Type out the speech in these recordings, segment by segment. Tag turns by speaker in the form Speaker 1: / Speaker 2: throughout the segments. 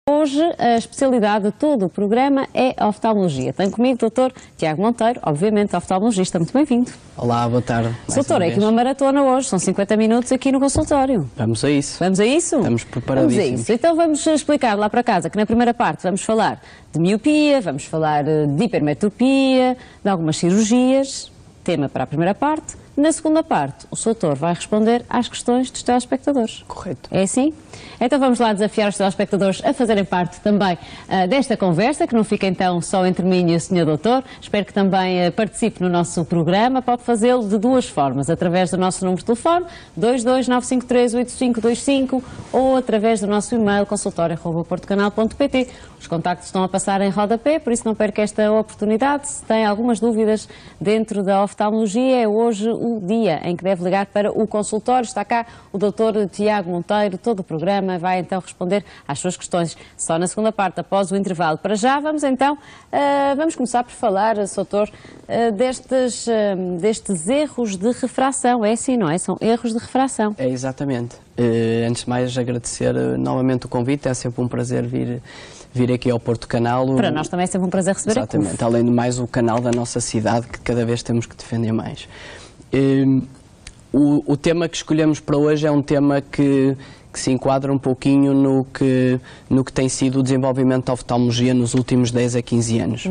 Speaker 1: Hoje a especialidade de todo o programa é a oftalmologia. Tenho comigo o Dr. Tiago Monteiro, obviamente oftalmologista. Muito bem-vindo.
Speaker 2: Olá, boa tarde.
Speaker 1: Doutor, é aqui uma maratona hoje, são 50 minutos aqui no consultório.
Speaker 2: Vamos a isso.
Speaker 1: Vamos a isso?
Speaker 2: Estamos preparadíssimos.
Speaker 1: Vamos a isso. Então vamos explicar lá para casa que na primeira parte vamos falar de miopia, vamos falar de hipermetropia, de algumas cirurgias, tema para a primeira parte. Na segunda parte, o Sr. Doutor vai responder às questões dos telespectadores.
Speaker 2: Correto.
Speaker 1: É assim? Então vamos lá desafiar os telespectadores a fazerem parte também desta conversa, que não fica então só entre mim e o Sr. Doutor. Espero que também participe no nosso programa. Pode fazê-lo de duas formas, através do nosso número de telefone, 229538525, ou através do nosso e-mail, consultório@portocanal.pt. Os contactos estão a passar em rodapé, por isso não perca esta oportunidade. Se tem algumas dúvidas dentro da oftalmologia, é hoje o dia em que deve ligar para o consultório. Está cá o Dr. Tiago Monteiro, todo o programa vai então responder às suas questões só na segunda parte, após o intervalo. Para já, vamos então, vamos começar por falar, Sr. Doutor, destes erros de refração. É assim, não é? São erros de refração.
Speaker 2: É, exatamente. Antes de mais, agradecer novamente o convite. É sempre um prazer vir aqui ao Porto Canal.
Speaker 1: Para nós também é sempre um prazer receber.
Speaker 2: Exatamente. Além de mais, o canal da nossa cidade, que cada vez temos que defender mais. O tema que escolhemos para hoje é um tema que se enquadra um pouquinho no que tem sido o desenvolvimento da oftalmologia nos últimos 10 a 15 anos.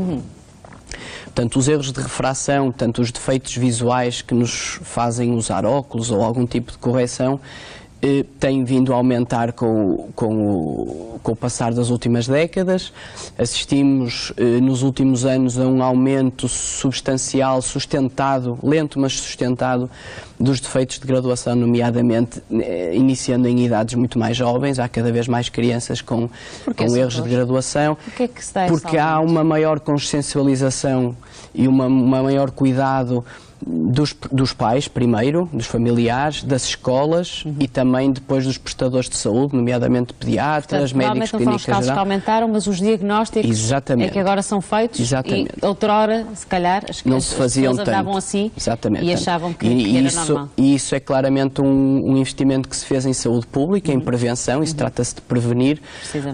Speaker 2: Portanto, os erros de refração, tanto os defeitos visuais que nos fazem usar óculos ou algum tipo de correção, tem vindo a aumentar com o passar das últimas décadas. Assistimos nos últimos anos a um aumento substancial, sustentado, lento mas sustentado, dos defeitos de graduação, nomeadamente iniciando em idades muito mais jovens. Há cada vez mais crianças com erros de graduação.
Speaker 1: Porquê que se dá
Speaker 2: porque há uma maior consciencialização e uma maior cuidado dos pais, primeiro, dos familiares, das escolas e também depois dos prestadores de saúde, nomeadamente pediatras, médicos, clínicas gerais.
Speaker 1: Não foram os casos que aumentaram, mas os diagnósticos
Speaker 2: Exatamente.
Speaker 1: É que agora são feitos.
Speaker 2: Exatamente.
Speaker 1: E outrora, se calhar, as pessoas andavam assim.
Speaker 2: Exatamente.
Speaker 1: E achavam que era normal.
Speaker 2: E isso é claramente um investimento que se fez em saúde pública, em prevenção. Isso trata-se de prevenir,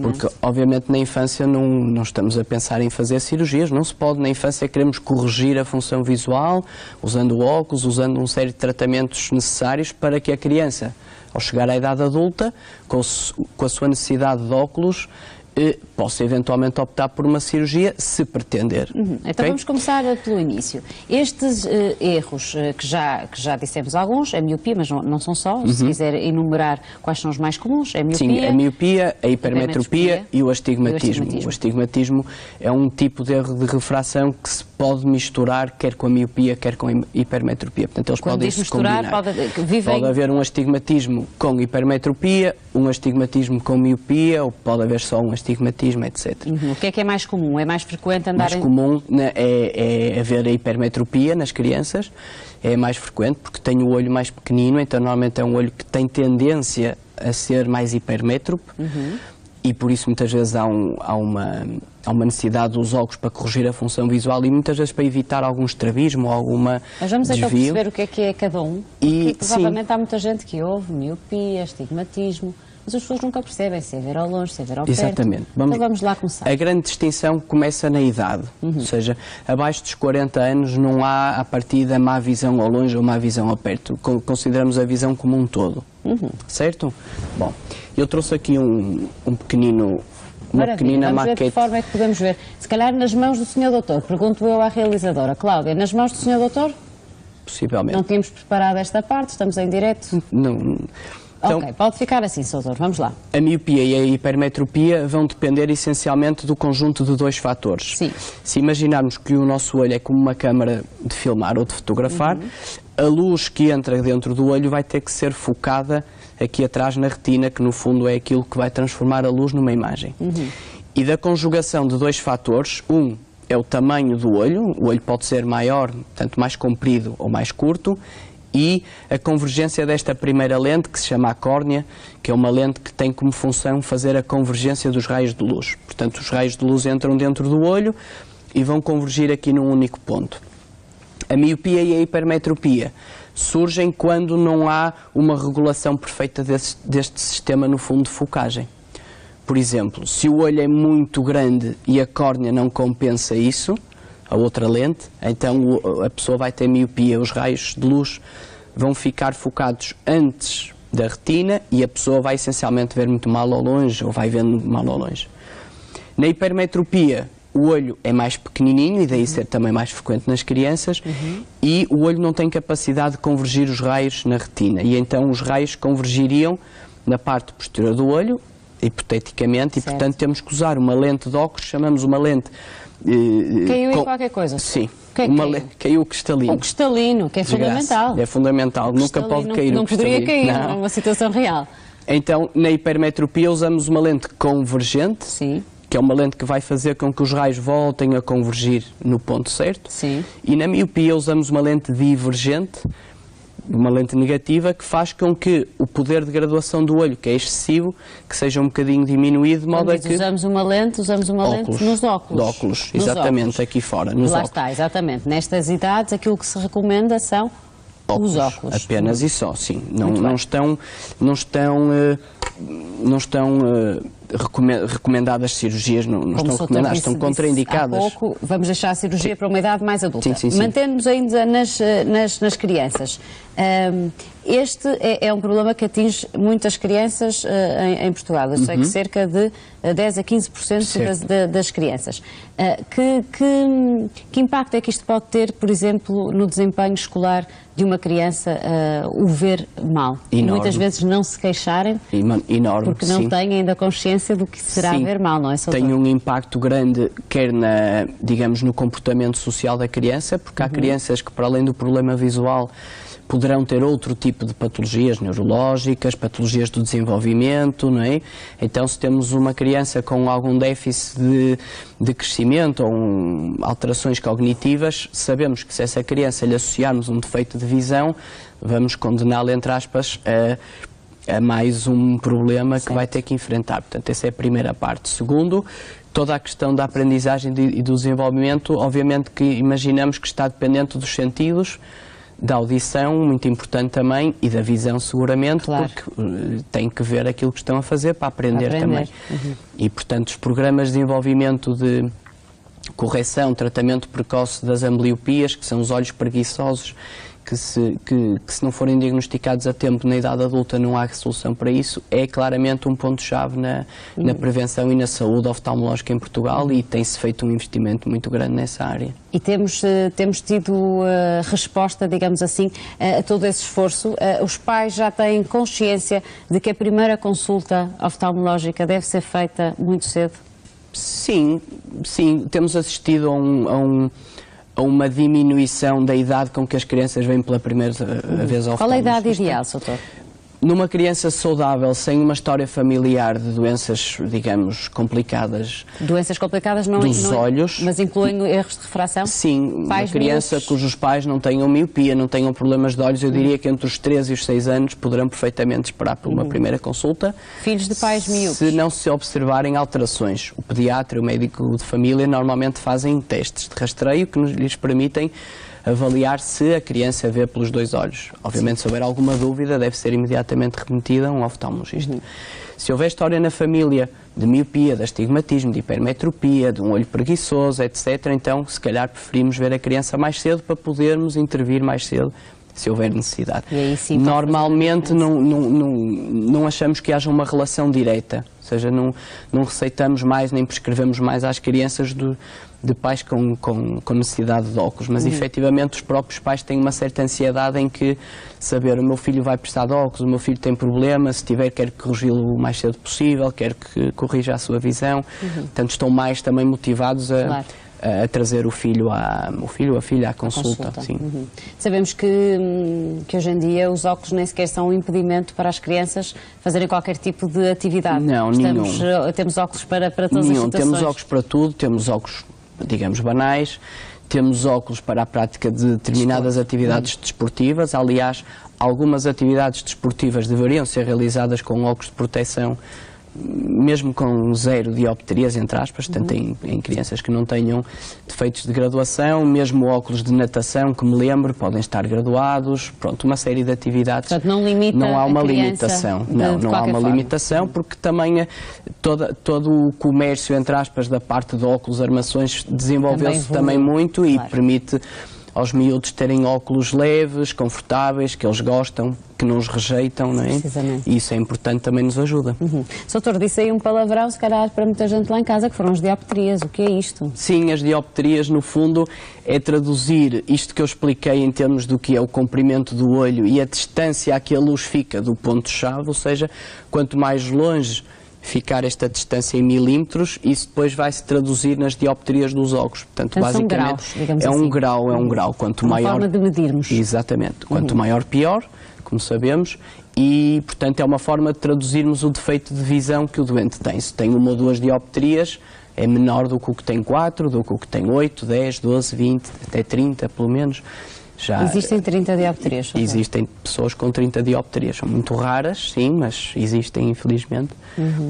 Speaker 2: porque obviamente na infância não estamos a pensar em fazer cirurgias, não se pode na infância, queremos corrigir a função visual, usando óculos, usando um série de tratamentos necessários para que a criança, ao chegar à idade adulta, com a sua necessidade de óculos, possa eventualmente optar por uma cirurgia, se pretender.
Speaker 1: Então okay? Vamos começar pelo início. Estes erros, que já dissemos alguns, a miopia, mas não são só, se quiser enumerar quais são os mais comuns, a miopia...
Speaker 2: Sim, a miopia, a hipermetropia e o astigmatismo. O astigmatismo é um tipo de erro de refração que se pode misturar quer com a miopia, quer com a hipermetropia. Portanto, eles podem se combinar. Pode haver um astigmatismo com hipermetropia, um astigmatismo com miopia, ou pode haver só um astigmatismo, etc.
Speaker 1: O que é mais comum? É mais frequente andar
Speaker 2: mais comum é haver a hipermetropia nas crianças, é mais frequente porque tem o olho mais pequenino, então normalmente é um olho que tem tendência a ser mais hipermétrope e por isso muitas vezes há uma necessidade dos óculos para corrigir a função visual e muitas vezes para evitar algum estrabismo ou alguma
Speaker 1: Mas vamos
Speaker 2: desvio.
Speaker 1: Então perceber o que é cada um. Porque provavelmente há muita gente que ouve miopia, astigmatismo, mas as pessoas nunca percebem se é ver ao longe, se é ver ao perto.
Speaker 2: Exatamente.
Speaker 1: Então vamos lá começar.
Speaker 2: A grande distinção começa na idade, ou seja, abaixo dos 40 anos não há a partida má visão ao longe ou má visão ao perto. Consideramos a visão como um todo, certo? Bom, eu trouxe aqui uma pequenina
Speaker 1: Vamos
Speaker 2: maquete.
Speaker 1: Ver de que forma é que podemos ver. Se calhar nas mãos do Sr. Doutor, pergunto eu à realizadora. Cláudia, nas mãos do Sr. Doutor?
Speaker 2: Possivelmente.
Speaker 1: Não tínhamos preparado esta parte, estamos em direto?
Speaker 2: Não. Então,
Speaker 1: ok, pode ficar assim, Sr. Doutor, vamos lá.
Speaker 2: A miopia e a hipermetropia vão depender essencialmente do conjunto de dois fatores.
Speaker 1: Sim.
Speaker 2: Se imaginarmos que o nosso olho é como uma câmara de filmar ou de fotografar, a luz que entra dentro do olho vai ter que ser focada aqui atrás na retina, que no fundo é aquilo que vai transformar a luz numa imagem. E da conjugação de dois fatores, um é o tamanho do olho, o olho pode ser maior, tanto mais comprido ou mais curto, e a convergência desta primeira lente, que se chama a córnea, que é uma lente que tem como função fazer a convergência dos raios de luz. Portanto, os raios de luz entram dentro do olho e vão convergir aqui num único ponto. A miopia e a hipermetropia surgem quando não há uma regulação perfeita deste sistema, no fundo, de focagem. por exemplo, se o olho é muito grande e a córnea não compensa isso, a outra lente, então a pessoa vai ter miopia, os raios de luz vão ficar focados antes da retina e a pessoa vai essencialmente ver muito mal ao longe, ou vai vendo muito mal ao longe. Na hipermetropia, o olho é mais pequenininho e daí ser também mais frequente nas crianças, e o olho não tem capacidade de convergir os raios na retina, e então os raios convergiriam na parte posterior do olho, hipoteticamente, e portanto temos que usar uma lente de óculos, chamamos uma lente...
Speaker 1: Caiu em qualquer coisa?
Speaker 2: Sim,
Speaker 1: caiu
Speaker 2: o cristalino.
Speaker 1: O cristalino, que é fundamental.
Speaker 2: É fundamental, nunca pode cair
Speaker 1: não
Speaker 2: o cristalino.
Speaker 1: Não poderia cair numa situação real.
Speaker 2: Então, na hipermetropia usamos uma lente convergente,
Speaker 1: Sim.
Speaker 2: que é uma lente que vai fazer com que os raios voltem a convergir no ponto certo.
Speaker 1: Sim.
Speaker 2: E na miopia usamos uma lente divergente, uma lente negativa, que faz com que o poder de graduação do olho, que é excessivo, que seja um bocadinho diminuído, de modo a que...
Speaker 1: Usamos uma lente nos óculos.
Speaker 2: De óculos, exatamente, óculos. Aqui fora, nos
Speaker 1: Lá
Speaker 2: óculos.
Speaker 1: Está, exatamente. Nestas idades, aquilo que se recomenda são os óculos.
Speaker 2: Apenas e só, sim. Não estão recomendadas cirurgias, não estão recomendadas, estão contraindicadas.
Speaker 1: Há pouco, vamos deixar a cirurgia para uma idade mais adulta.
Speaker 2: Sim.
Speaker 1: Mantendo-nos ainda nas crianças. Este é um problema que atinge muitas crianças em Portugal. Eu sei que cerca de 10 a 15% das crianças. Que impacto é que isto pode ter, por exemplo, no desempenho escolar de uma criança, o ver mal?
Speaker 2: Enorme.
Speaker 1: Muitas vezes não se queixarem,
Speaker 2: enorme,
Speaker 1: porque não têm ainda consciência do que será ver mal, não é, Soutor?
Speaker 2: Tem um impacto grande, quer no comportamento social da criança, porque há crianças que, para além do problema visual, poderão ter outro tipo de patologias neurológicas, patologias do desenvolvimento, não é? Então, se temos uma criança com algum déficit de crescimento ou alterações cognitivas, sabemos que se essa criança lhe associarmos um defeito de visão, vamos condená-la, entre aspas, a mais um problema que vai ter que enfrentar. Portanto, essa é a primeira parte. Segundo, toda a questão da aprendizagem e do desenvolvimento, obviamente que imaginamos que está dependente dos sentidos, da audição, muito importante também, e da visão seguramente, porque têm que ver aquilo que estão a fazer para aprender também. E, portanto, os programas de desenvolvimento de correção, tratamento precoce das ambliopias, que são os olhos preguiçosos, que se não forem diagnosticados a tempo na idade adulta não há solução para isso, é claramente um ponto-chave na prevenção e na saúde oftalmológica em Portugal, e tem-se feito um investimento muito grande nessa área.
Speaker 1: E temos tido resposta, digamos assim, a todo esse esforço. Os pais já têm consciência de que a primeira consulta oftalmológica deve ser feita muito cedo? Sim, temos assistido a uma diminuição da idade com que as crianças vêm pela primeira vez ao oftalmologista. Qual é a idade ideal, Soutor? Numa criança saudável, sem uma história familiar de doenças, digamos, complicadas... Doenças complicadas dos olhos. Mas incluem erros de refração? Sim, uma criança cujos pais não tenham miopia, não tenham problemas de olhos, eu diria que entre os 3 e os 6 anos poderão perfeitamente esperar por uma primeira consulta. Filhos de pais miúpes? Se não se observarem alterações. O pediatra e o médico de família normalmente fazem testes de rastreio que lhes permitem avaliar se a criança vê pelos 2 olhos. Obviamente, se houver alguma dúvida, deve ser imediatamente remetida a um oftalmologista. Se houver história na família de miopia, de astigmatismo, de hipermetropia, de um olho preguiçoso, etc., então, se calhar, preferimos ver a criança mais cedo para podermos intervir mais cedo, se houver necessidade. E aí, sim, normalmente, não achamos que haja uma relação direta, ou seja, não receitamos mais nem prescrevemos mais às crianças de pais com necessidade de óculos, mas efetivamente os próprios pais têm uma certa ansiedade em que saber o meu filho vai precisar de óculos, o meu filho tem problema, se tiver quero corrigi-lo o mais cedo possível, quero que corrija a sua visão, portanto estão mais também motivados a trazer o filho ou a filha à consulta. Sim. Sabemos que hoje em dia os óculos nem sequer são um impedimento para as crianças fazerem qualquer tipo de atividade. Não, nenhum. Temos óculos para todas as situações? Temos óculos para tudo, temos óculos, digamos, banais, temos óculos para a prática de determinadas atividades desportivas. Aliás, algumas atividades desportivas deveriam ser realizadas com óculos de proteção
Speaker 2: mesmo com 0 dioptrias, entre aspas, portanto, em crianças que não tenham defeitos de graduação, mesmo óculos de natação, que me lembro, podem estar graduados, pronto, uma série de atividades.
Speaker 1: Portanto, não limita
Speaker 2: não há uma
Speaker 1: a criança
Speaker 2: limitação. Não há uma limitação, porque também todo o comércio, entre aspas, da parte de óculos, armações, desenvolveu-se também muito, claro, e permite aos miúdos terem óculos leves, confortáveis, que eles gostam, que não os rejeitam, não é?
Speaker 1: Precisamente.
Speaker 2: E isso é importante, também nos ajuda.
Speaker 1: Doutor, disse aí um palavrão, se calhar para muita gente lá em casa, que foram as dioptrias. O que é isto?
Speaker 2: Sim, as dioptrias, no fundo, é traduzir isto que eu expliquei em termos do que é o comprimento do olho e a distância a que a luz fica do ponto-chave, ou seja, quanto mais longe ficar esta distância em milímetros, isso depois vai se traduzir nas dioptrias dos óculos. Portanto, basicamente,
Speaker 1: são graus, digamos
Speaker 2: é
Speaker 1: assim.
Speaker 2: É um grau. Quanto
Speaker 1: uma
Speaker 2: maior,
Speaker 1: forma de medirmos.
Speaker 2: Exatamente. Quanto maior, pior, como sabemos, e, portanto, é uma forma de traduzirmos o defeito de visão que o doente tem. Se tem 1 ou 2 dioptrias, é menor do que o que tem 4, do que o que tem 8, 10, 12, 20, até 30, pelo menos.
Speaker 1: Existem 30 dioptrias?
Speaker 2: Existem pessoas com 30 dioptrias. São muito raras, sim, mas existem, infelizmente.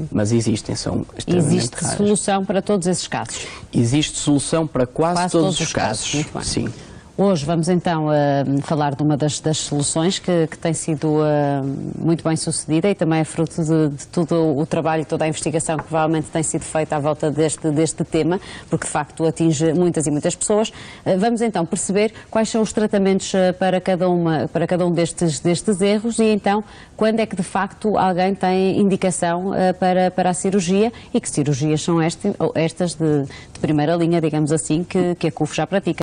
Speaker 2: Mas existem, são extremamente
Speaker 1: Existe
Speaker 2: raras.
Speaker 1: Solução para todos esses casos?
Speaker 2: Existe solução para quase todos os casos.
Speaker 1: Muito bem.
Speaker 2: Sim.
Speaker 1: Hoje vamos então falar de uma das soluções que tem sido muito bem sucedida e também é fruto de todo o trabalho e toda a investigação que provavelmente tem sido feita à volta deste tema, porque de facto atinge muitas e muitas pessoas. Vamos então perceber quais são os tratamentos para cada um destes erros e então quando é que de facto alguém tem indicação para a cirurgia e que cirurgias são estas de primeira linha, digamos assim, que a CUF já pratica.